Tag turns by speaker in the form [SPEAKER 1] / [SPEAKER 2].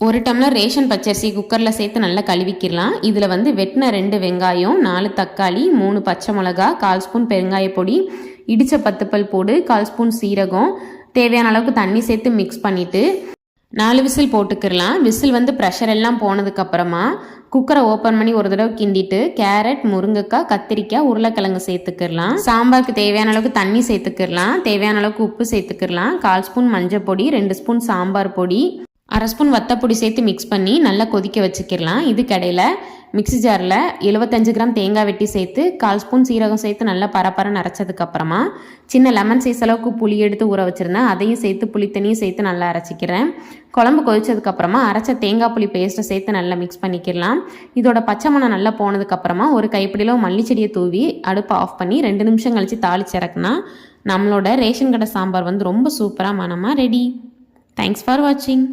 [SPEAKER 1] 1 tumbler ration பச்சரிசி குக்கரில் சேர்த்து நல்லா கழுவிக்கிடலாம். இதில் வந்து வெட்டின 2 வெங்காயம், 4 தக்காளி, 3 பச்சை மிளகா, 1/4 ஸ்பூன் பெருங்காய பொடி, இடித்த 10 பல் பூண்டு, 1/4 ஸ்பூன் சீரகம், தேவையான அளவுக்கு தண்ணி சேர்த்து மிக்ஸ் பண்ணிவிட்டு 4 விசில் போட்டுக்கிடலாம். விசில் வந்து ப்ரெஷர் எல்லாம் போனதுக்கப்புறமா குக்கரை ஓப்பன் பண்ணி ஒரு தடவை கிண்டிட்டு கேரட், முருங்கைக்காய், கத்திரிக்காய், உருளைக்கிழங்கு சேர்த்துக்கிடலாம். சாம்பாருக்கு தேவையான அளவுக்கு தண்ணி சேர்த்துக்கிடலாம். தேவையான அளவுக்கு உப்பு சேர்த்துக்கிடலாம். 1/4 ஸ்பூன் மஞ்சள் பொடி, 2 ஸ்பூன் சாம்பார் பொடி, 1/2 ஸ்பூன் வத்தப்பொடி சேர்த்து மிக்ஸ் பண்ணி நல்லா கொதிக்க வச்சுக்கிடலாம். இதுக்கடையில் மிக்ஸி ஜாரில் 75 கிராம் தேங்காய் வெட்டி சேர்த்து 1/4 ஸ்பூன் சீரகம் சேர்த்து நல்லா பரப்பரன்னு அரைச்சதுக்கப்புறமா சின்ன லெமன் சைஸ் அளவுக்கு புளி எடுத்து ஊற வச்சுருந்தேன். அதையும் சேர்த்து புளித்தண்ணியும் சேர்த்து நல்லா அரைச்சிக்கிறேன். குழம்பு கொதிச்சதுக்கப்புறமா அரைச்ச தேங்காய் புளி பேஸ்ட்டை சேர்த்து நல்லா மிக்ஸ் பண்ணிக்கிடலாம். இதோட பச்சை மணம் நல்லா போனதுக்கப்புறமா ஒரு கைப்பிடியில் மல்லிச்செடியை தூவி அடுப்பை ஆஃப் பண்ணி 2 நிமிஷம் கழித்து தாளிச்சு இறக்குனா நம்மளோட ரேஷன் கடை சாம்பார் வந்து ரொம்ப சூப்பராக மனமாக ரெடி. தேங்க்ஸ் ஃபார் வாட்சிங்.